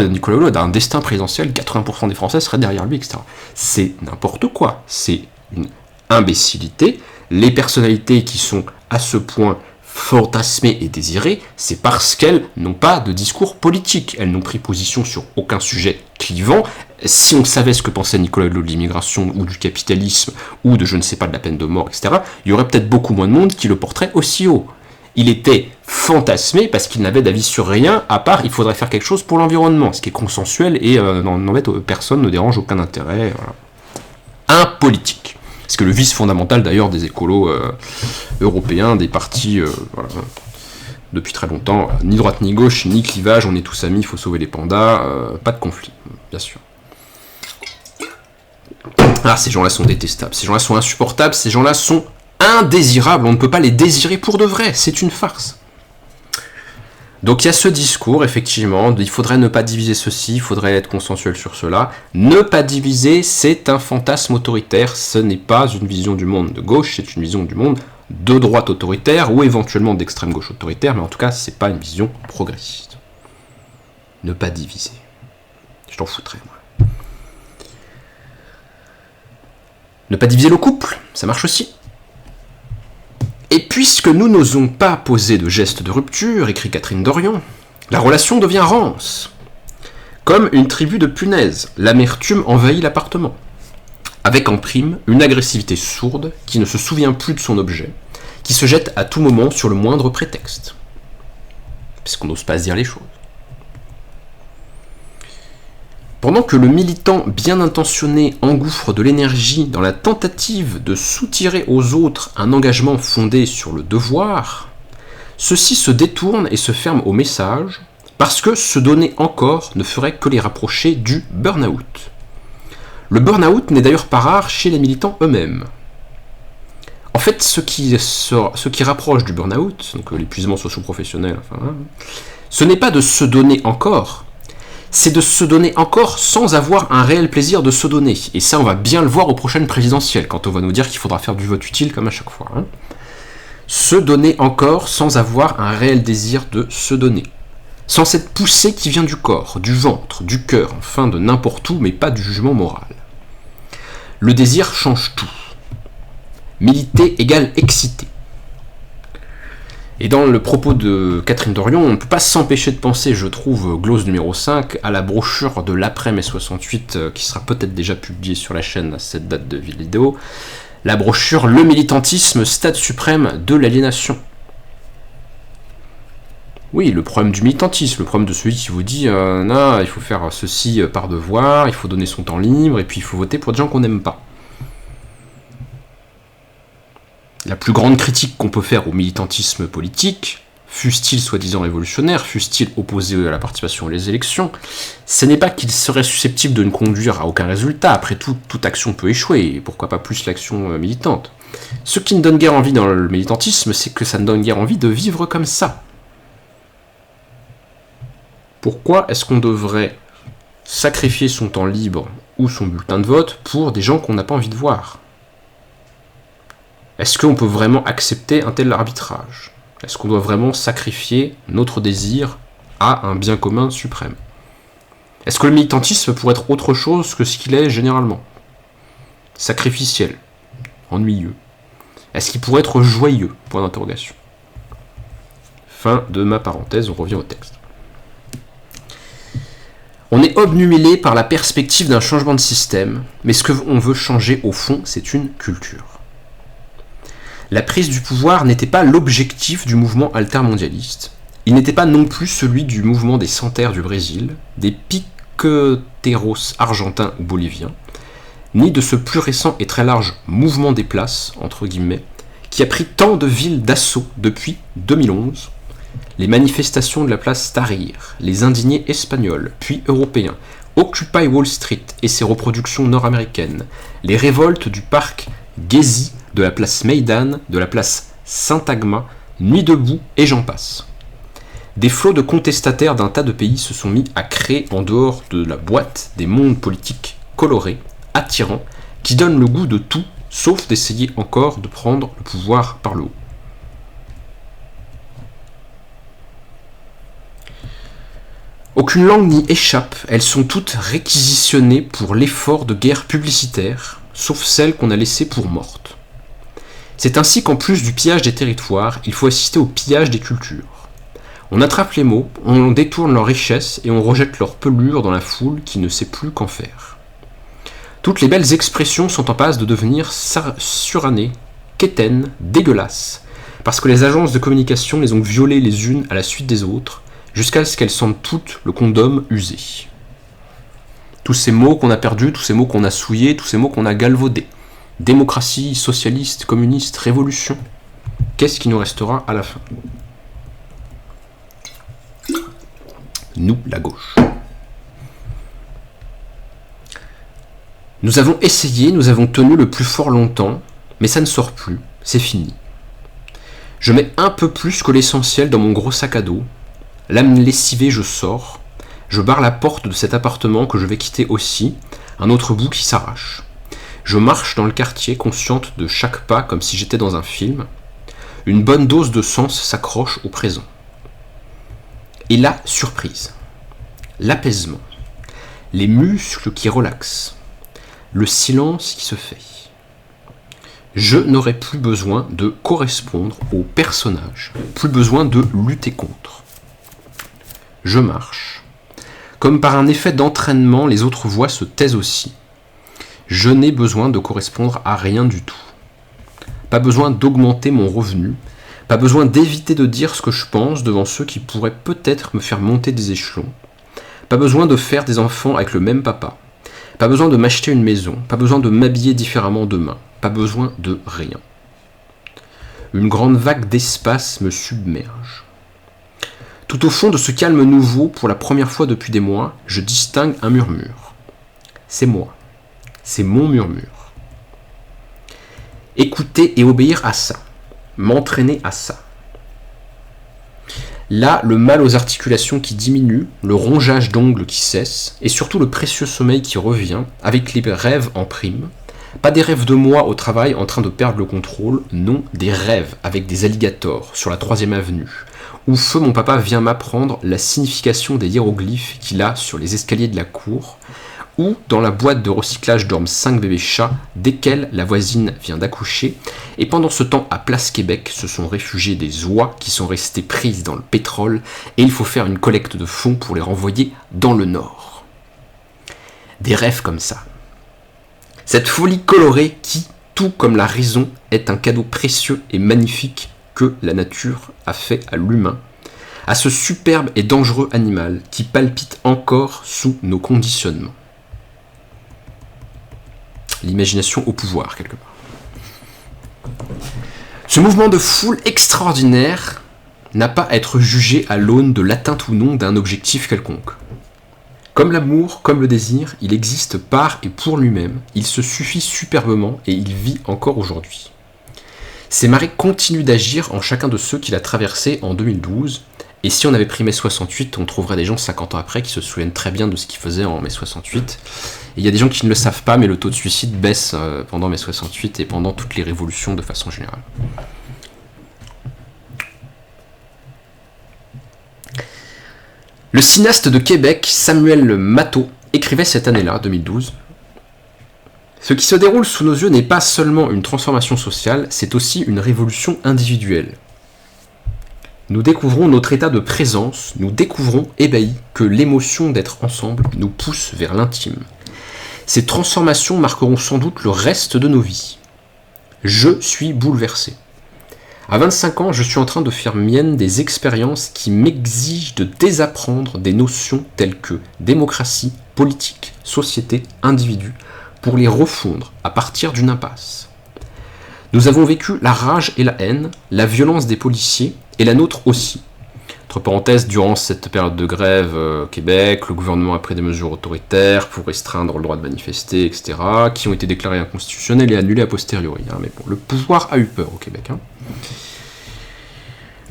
Nicolas Hulot a un destin présidentiel, 80% des Français seraient derrière lui, etc. C'est n'importe quoi. C'est une imbécilité. Les personnalités qui sont à ce point fantasmées et désirées, c'est parce qu'elles n'ont pas de discours politique. Elles n'ont pris position sur aucun sujet clivant. Si on savait ce que pensait Nicolas Hulot de l'immigration ou du capitalisme ou de je ne sais pas de la peine de mort, etc., il y aurait peut-être beaucoup moins de monde qui le porterait aussi haut. Il était fantasmé parce qu'il n'avait d'avis sur rien, à part il faudrait faire quelque chose pour l'environnement, ce qui est consensuel et n'embête personne, ne dérange aucun intérêt. Voilà. Impolitique. C'est que le vice fondamental d'ailleurs des écolos européens, des partis depuis très longtemps, ni droite ni gauche, ni clivage, on est tous amis, il faut sauver les pandas, pas de conflit, bien sûr. Ah, ces gens-là sont détestables, ces gens-là sont insupportables, ces gens-là sont indésirables, on ne peut pas les désirer pour de vrai, c'est une farce. Donc il y a ce discours, effectivement, il faudrait ne pas diviser ceci, il faudrait être consensuel sur cela. Ne pas diviser, c'est un fantasme autoritaire, ce n'est pas une vision du monde de gauche, c'est une vision du monde de droite autoritaire, ou éventuellement d'extrême gauche autoritaire, mais en tout cas, c'est pas une vision progressiste. Ne pas diviser. Je t'en foutrais, moi. Ne pas diviser le couple, ça marche aussi. Et puisque nous n'osons pas poser de gestes de rupture, écrit Catherine Dorion, la relation devient rance. Comme une tribu de punaises, l'amertume envahit l'appartement. Avec en prime une agressivité sourde qui ne se souvient plus de son objet, qui se jette à tout moment sur le moindre prétexte. Parce qu'on n'ose pas se dire les choses. Pendant que le militant bien intentionné engouffre de l'énergie dans la tentative de soutirer aux autres un engagement fondé sur le devoir, ceux-ci se détournent et se ferment au message parce que se donner encore ne ferait que les rapprocher du burn-out. Le burn-out n'est d'ailleurs pas rare chez les militants eux-mêmes. En fait, ce qui rapproche du burn-out, donc l'épuisement socio-professionnel, ce n'est pas de se donner encore, c'est de se donner encore sans avoir un réel plaisir de se donner. Et ça, on va bien le voir aux prochaines présidentielles, quand on va nous dire qu'il faudra faire du vote utile comme à chaque fois. Se donner encore sans avoir un réel désir de se donner. Sans cette poussée qui vient du corps, du ventre, du cœur, enfin de n'importe où, mais pas du jugement moral. Le désir change tout. Militer égale excité. Et dans le propos de Catherine Dorion, on ne peut pas s'empêcher de penser, je trouve, glose numéro 5, à la brochure de l'après-mai 68, qui sera peut-être déjà publiée sur la chaîne à cette date de vidéo, la brochure Le militantisme, stade suprême de l'aliénation. Oui, le problème du militantisme, le problème de celui qui vous dit non, il faut faire ceci par devoir, il faut donner son temps libre, et puis il faut voter pour des gens qu'on n'aime pas. La plus grande critique qu'on peut faire au militantisme politique, fût-il soi-disant révolutionnaire, fût-il opposé à la participation aux élections, ce n'est pas qu'il serait susceptible de ne conduire à aucun résultat. Après tout, toute action peut échouer, et pourquoi pas plus l'action militante. Ce qui ne donne guère envie dans le militantisme, c'est que ça ne donne guère envie de vivre comme ça. Pourquoi est-ce qu'on devrait sacrifier son temps libre ou son bulletin de vote pour des gens qu'on n'a pas envie de voir ? Est-ce qu'on peut vraiment accepter un tel arbitrage ? Est-ce qu'on doit vraiment sacrifier notre désir à un bien commun suprême ? Est-ce que le militantisme pourrait être autre chose que ce qu'il est généralement ? Sacrificiel, ennuyeux. Est-ce qu'il pourrait être joyeux ? Point d'interrogation. Fin de ma parenthèse, on revient au texte. On est obnubilé par la perspective d'un changement de système, mais ce qu'on veut changer au fond, c'est une culture. La prise du pouvoir n'était pas l'objectif du mouvement altermondialiste. Il n'était pas non plus celui du mouvement des Sans-Terre du Brésil, des piqueteros argentins ou boliviens, ni de ce plus récent et très large mouvement des places, entre guillemets, qui a pris tant de villes d'assaut depuis 2011, les manifestations de la place Tahrir, les indignés espagnols, puis européens, Occupy Wall Street et ses reproductions nord-américaines, les révoltes du parc Gezi, de la place Meydan, de la place Syntagma, Nuit debout et j'en passe. Des flots de contestataires d'un tas de pays se sont mis à créer en dehors de la boîte des mondes politiques colorés, attirants, qui donnent le goût de tout, sauf d'essayer encore de prendre le pouvoir par le haut. Aucune langue n'y échappe, elles sont toutes réquisitionnées pour l'effort de guerre publicitaire, sauf celles qu'on a laissées pour mortes. C'est ainsi qu'en plus du pillage des territoires, il faut assister au pillage des cultures. On attrape les mots, on détourne leurs richesses et on rejette leur pelure dans la foule qui ne sait plus qu'en faire. Toutes les belles expressions sont en passe de devenir surannées, quétaines, dégueulasses, parce que les agences de communication les ont violées les unes à la suite des autres, jusqu'à ce qu'elles sentent toutes le condom usé. Tous ces mots qu'on a perdus, tous ces mots qu'on a souillés, tous ces mots qu'on a galvaudés. Démocratie, socialiste, communiste, révolution. Qu'est-ce qui nous restera à la fin ? Nous, la gauche. Nous avons essayé, nous avons tenu le plus fort longtemps, mais ça ne sort plus, c'est fini. Je mets un peu plus que l'essentiel dans mon gros sac à dos. L'âme lessivée, je sors. Je barre la porte de cet appartement que je vais quitter aussi, un autre bout qui s'arrache. Je marche dans le quartier, consciente de chaque pas comme si j'étais dans un film. Une bonne dose de sens s'accroche au présent. Et la surprise, l'apaisement, les muscles qui relaxent, le silence qui se fait. Je n'aurai plus besoin de correspondre au personnage, plus besoin de lutter contre. Je marche. Comme par un effet d'entraînement, les autres voix se taisent aussi. Je n'ai besoin de correspondre à rien du tout. Pas besoin d'augmenter mon revenu, pas besoin d'éviter de dire ce que je pense devant ceux qui pourraient peut-être me faire monter des échelons, pas besoin de faire des enfants avec le même papa, pas besoin de m'acheter une maison, pas besoin de m'habiller différemment demain, pas besoin de rien. Une grande vague d'espace me submerge. Tout au fond de ce calme nouveau, pour la première fois depuis des mois, je distingue un murmure. C'est moi. c'est mon murmure. Écouter et obéir à ça, m'entraîner à ça. Là, le mal aux articulations qui diminue, le rongeage d'ongles qui cesse, et surtout le précieux sommeil qui revient, avec les rêves en prime. Pas des rêves de moi au travail en train de perdre le contrôle, non, des rêves avec des alligators sur la 3e avenue, où feu mon papa vient m'apprendre la signification des hiéroglyphes qu'il a sur les escaliers de la cour, où dans la boîte de recyclage dorment 5 bébés chats, desquels la voisine vient d'accoucher, et pendant ce temps à Place Québec se sont réfugiés des oies qui sont restées prises dans le pétrole, et il faut faire une collecte de fonds pour les renvoyer dans le nord. Des rêves comme ça. Cette folie colorée qui, tout comme la raison, est un cadeau précieux et magnifique que la nature a fait à l'humain, à ce superbe et dangereux animal qui palpite encore sous nos conditionnements. L'imagination au pouvoir, quelque part. Ce mouvement de foule extraordinaire n'a pas à être jugé à l'aune de l'atteinte ou non d'un objectif quelconque. Comme l'amour, comme le désir, il existe par et pour lui-même, il se suffit superbement et il vit encore aujourd'hui. Ces marées continuent d'agir en chacun de ceux qu'il a traversés en 2012, et si on avait pris mai 68, on trouverait des gens 50 ans après qui se souviennent très bien de ce qu'ils faisaient en mai 68. Et il y a des gens qui ne le savent pas, mais le taux de suicide baisse pendant mai 68 et pendant toutes les révolutions de façon générale. Le cinéaste de Québec, Samuel Matteau, écrivait cette année-là, 2012, « Ce qui se déroule sous nos yeux n'est pas seulement une transformation sociale, c'est aussi une révolution individuelle. Nous découvrons notre état de présence, nous découvrons, ébahis, que l'émotion d'être ensemble nous pousse vers l'intime. Ces transformations marqueront sans doute le reste de nos vies. Je suis bouleversé. À 25 ans, je suis en train de faire mienne des expériences qui m'exigent de désapprendre des notions telles que démocratie, politique, société, individu, pour les refondre à partir d'une impasse. Nous avons vécu la rage et la haine, la violence des policiers, et la nôtre aussi. Entre parenthèses, durant cette période de grève au Québec, le gouvernement a pris des mesures autoritaires pour restreindre le droit de manifester, etc., qui ont été déclarées inconstitutionnelles et annulées a posteriori. Mais bon, le pouvoir a eu peur au Québec.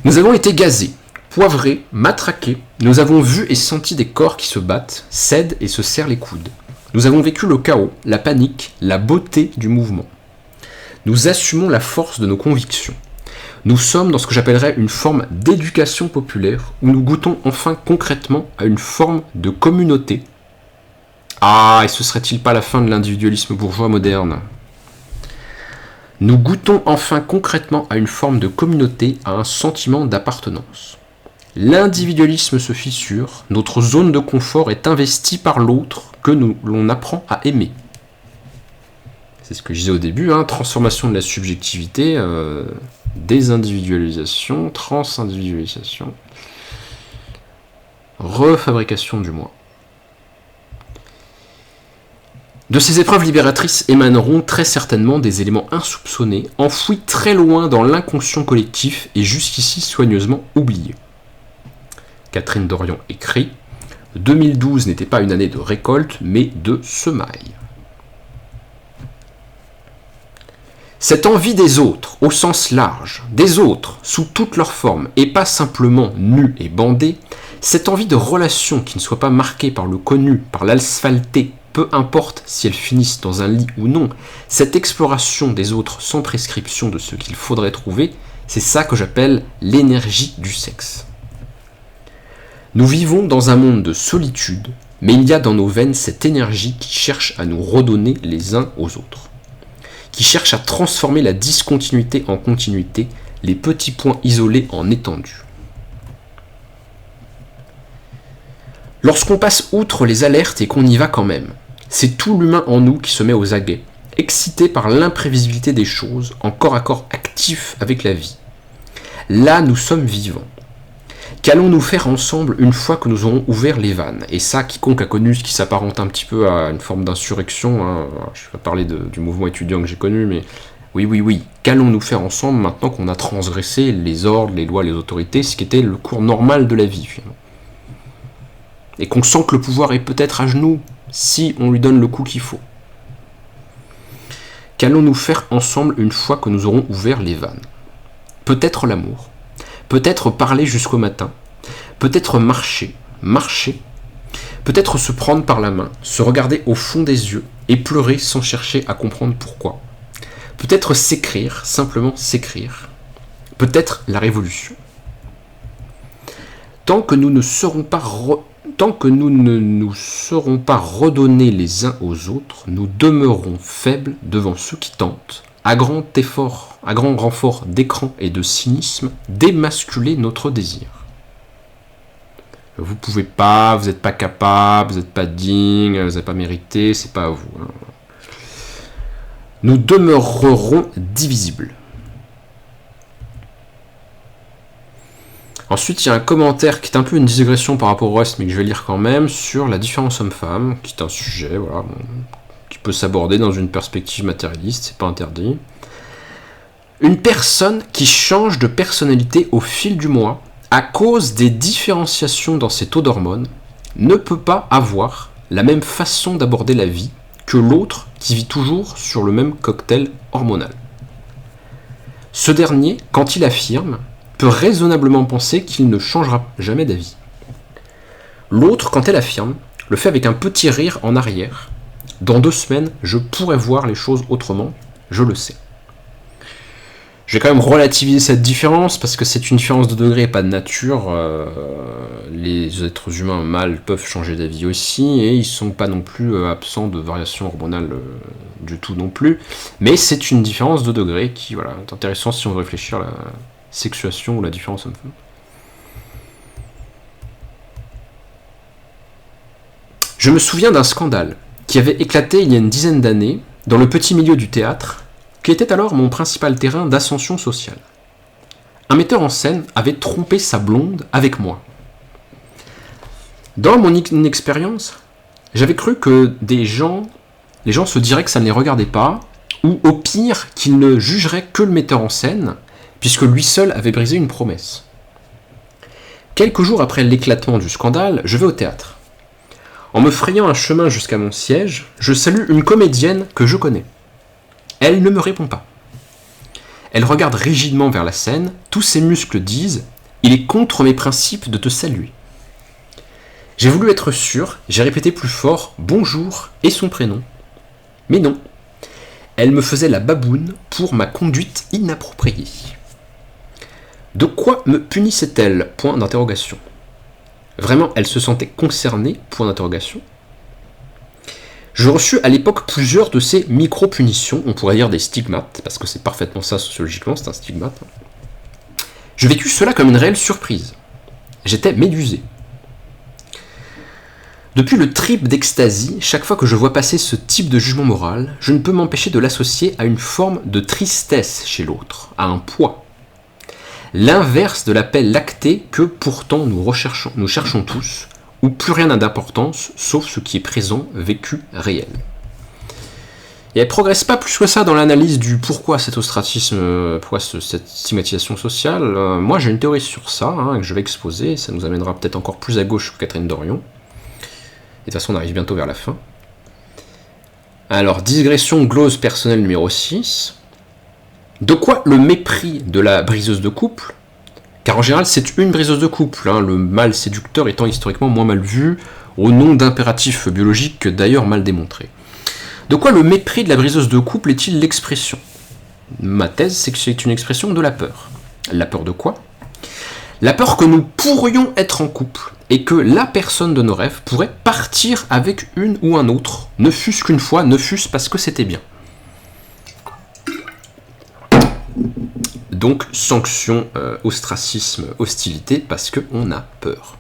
Nous avons été gazés, poivrés, matraqués. Nous avons vu et senti des corps qui se battent, cèdent et se serrent les coudes. Nous avons vécu le chaos, la panique, la beauté du mouvement. Nous assumons la force de nos convictions. Nous sommes dans ce que j'appellerais une forme d'éducation populaire, où nous goûtons enfin concrètement à une forme de communauté. Ah, et ce serait-il pas la fin de l'individualisme bourgeois moderne ? Nous goûtons enfin concrètement à une forme de communauté, à un sentiment d'appartenance. L'individualisme se fissure, notre zone de confort est investie par l'autre que l'on apprend à aimer. C'est ce que je disais au début, transformation de la subjectivité, désindividualisation, transindividualisation, refabrication du moi. De ces épreuves libératrices émaneront très certainement des éléments insoupçonnés, enfouis très loin dans l'inconscient collectif et jusqu'ici soigneusement oubliés. Catherine Dorion écrit « 2012 n'était pas une année de récolte, mais de semaille. » Cette envie des autres, au sens large, des autres, sous toutes leurs formes, et pas simplement nus et bandés, cette envie de relation qui ne soit pas marquée par le connu, par l'asphalté, peu importe si elles finissent dans un lit ou non, cette exploration des autres sans prescription de ce qu'il faudrait trouver, c'est ça que j'appelle l'énergie du sexe. Nous vivons dans un monde de solitude, mais il y a dans nos veines cette énergie qui cherche à nous redonner les uns aux autres, qui cherche à transformer la discontinuité en continuité, les petits points isolés en étendus. Lorsqu'on passe outre les alertes et qu'on y va quand même, c'est tout l'humain en nous qui se met aux aguets, excité par l'imprévisibilité des choses, en corps à corps actif avec la vie. Là, nous sommes vivants. Qu'allons-nous faire ensemble une fois que nous aurons ouvert les vannes ? Et ça, quiconque a connu ce qui s'apparente un petit peu à une forme d'insurrection, je vais parler du mouvement étudiant que j'ai connu, mais oui, qu'allons-nous faire ensemble maintenant qu'on a transgressé les ordres, les lois, les autorités, ce qui était le cours normal de la vie, finalement. Et qu'on sent que le pouvoir est peut-être à genoux, si on lui donne le coup qu'il faut. qu'allons-nous faire ensemble une fois que nous aurons ouvert les vannes? Peut-être l'amour, peut-être parler jusqu'au matin, peut-être marcher, peut-être se prendre par la main, se regarder au fond des yeux et pleurer sans chercher à comprendre pourquoi. Peut-être s'écrire, simplement s'écrire. Peut-être la révolution. Tant que nous ne nous serons pas redonnés les uns aux autres, nous demeurerons faibles devant ceux qui tentent, à grand renfort d'écran et de cynisme, d'émasculer notre désir. Vous pouvez pas, vous n'êtes pas capable, vous n'êtes pas digne, vous n'avez pas mérité, c'est pas à vous. Hein. Nous demeurerons divisibles. Ensuite, il y a un commentaire qui est un peu une digression par rapport au reste, mais que je vais lire quand même, sur la différence homme-femme, qui est un sujet qui peut s'aborder dans une perspective matérialiste, c'est pas interdit. Une personne qui change de personnalité au fil du mois, à cause des différenciations dans ses taux d'hormones, ne peut pas avoir la même façon d'aborder la vie que l'autre qui vit toujours sur le même cocktail hormonal. Ce dernier, quand il affirme, peut raisonnablement penser qu'il ne changera jamais d'avis. L'autre, quand elle affirme, le fait avec un petit rire en arrière. Dans 2 semaines, je pourrais voir les choses autrement, je le sais. Je vais quand même relativiser cette différence parce que c'est une différence de degré et pas de nature. Les êtres humains mâles peuvent changer d'avis aussi et ils ne sont pas non plus absents de variations hormonales du tout non plus. Mais c'est une différence de degré qui est intéressant si on veut réfléchir à la sexuation ou la différence homme-femme. Je me souviens d'un scandale qui avait éclaté il y a une dizaine d'années dans le petit milieu du théâtre, qui était alors mon principal terrain d'ascension sociale. Un metteur en scène avait trompé sa blonde avec moi. Dans mon inexpérience, j'avais cru que les gens se diraient que ça ne les regardait pas, ou au pire qu'ils ne jugeraient que le metteur en scène, puisque lui seul avait brisé une promesse. Quelques jours après l'éclatement du scandale, je vais au théâtre. En me frayant un chemin jusqu'à mon siège, je salue une comédienne que je connais. Elle ne me répond pas. Elle regarde rigidement vers la scène, tous ses muscles disent « Il est contre mes principes de te saluer ». J'ai voulu être sûr, j'ai répété plus fort « Bonjour » et son prénom. Mais non, elle me faisait la baboune pour ma conduite inappropriée. De quoi me punissait-elle ? Point d'interrogation. Vraiment, elle se sentait concernée ? Point d'interrogation. Je reçus à l'époque plusieurs de ces micro-punitions, on pourrait dire des stigmates, parce que c'est parfaitement ça sociologiquement, c'est un stigmate. Je vécus cela comme une réelle surprise. J'étais médusé. Depuis le trip d'extasie, chaque fois que je vois passer ce type de jugement moral, je ne peux m'empêcher de l'associer à une forme de tristesse chez l'autre, à un poids. L'inverse de la paix lactée que pourtant nous cherchons tous, où plus rien n'a d'importance, sauf ce qui est présent, vécu, réel. Et elle ne progresse pas plus que ça dans l'analyse du pourquoi cet ostracisme, pourquoi cette stigmatisation sociale. Moi j'ai une théorie sur ça, que je vais exposer, ça nous amènera peut-être encore plus à gauche que Catherine Dorion. Et de toute façon on arrive bientôt vers la fin. Alors, digression glose personnelle numéro 6. De quoi le mépris de la briseuse de couple ? Car en général, c'est une briseuse de couple, le mâle séducteur étant historiquement moins mal vu, au nom d'impératifs biologiques d'ailleurs mal démontrés. De quoi le mépris de la briseuse de couple est-il l'expression ? Ma thèse, c'est que c'est une expression de la peur. La peur de quoi ? La peur que nous pourrions être en couple, et que la personne de nos rêves pourrait partir avec une ou un autre, ne fût-ce qu'une fois, ne fût-ce parce que c'était bien. Donc, sanction, ostracisme, hostilité, parce qu'on a peur.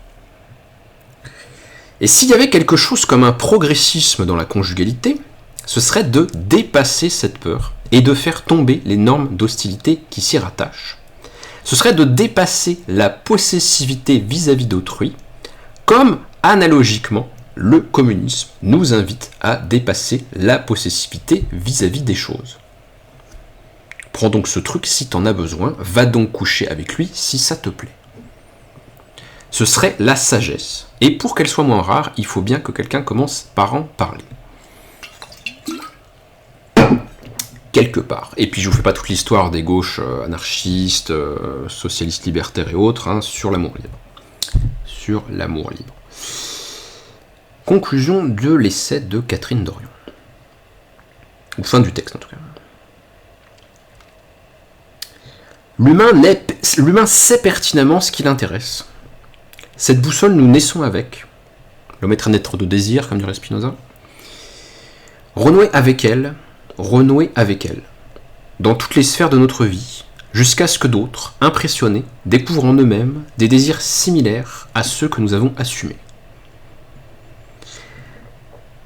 Et s'il y avait quelque chose comme un progressisme dans la conjugalité, ce serait de dépasser cette peur et de faire tomber les normes d'hostilité qui s'y rattachent. Ce serait de dépasser la possessivité vis-à-vis d'autrui, comme analogiquement le communisme nous invite à dépasser la possessivité vis-à-vis des choses. Prends donc ce truc si t'en as besoin, va donc coucher avec lui si ça te plaît. Ce serait la sagesse. Et pour qu'elle soit moins rare, il faut bien que quelqu'un commence par en parler. quelque part. Et puis je vous fais pas toute l'histoire des gauches anarchistes, socialistes libertaires et autres, hein, sur l'amour libre. Sur l'amour libre. Conclusion de l'essai de Catherine Dorion. Ou fin du texte en tout cas. L'humain sait pertinemment ce qui l'intéresse. Cette boussole, nous naissons avec. L'homme est un être de désir, comme dirait Spinoza. Renouer avec elle, dans toutes les sphères de notre vie, jusqu'à ce que d'autres, impressionnés, découvrent en eux-mêmes des désirs similaires à ceux que nous avons assumés.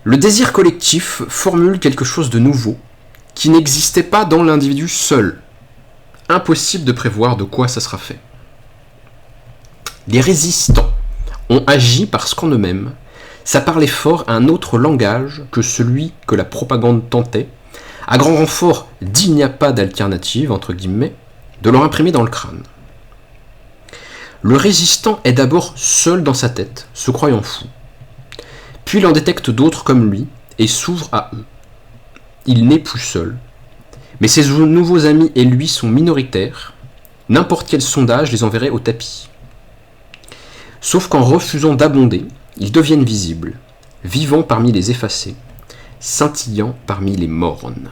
Le désir collectif formule quelque chose de nouveau, qui n'existait pas dans l'individu seul. Impossible de prévoir de quoi ça sera fait. Les résistants ont agi parce qu'en eux-mêmes, ça parlait fort à un autre langage que celui que la propagande tentait, à grand renfort d'il n'y a pas d'alternative, entre guillemets, de leur imprimer dans le crâne. Le résistant est d'abord seul dans sa tête, se croyant fou. Puis il en détecte d'autres comme lui et s'ouvre à eux. Il n'est plus seul. Mais ses nouveaux amis et lui sont minoritaires. N'importe quel sondage les enverrait au tapis. Sauf qu'en refusant d'abonder, ils deviennent visibles, vivants parmi les effacés, scintillant parmi les mornes.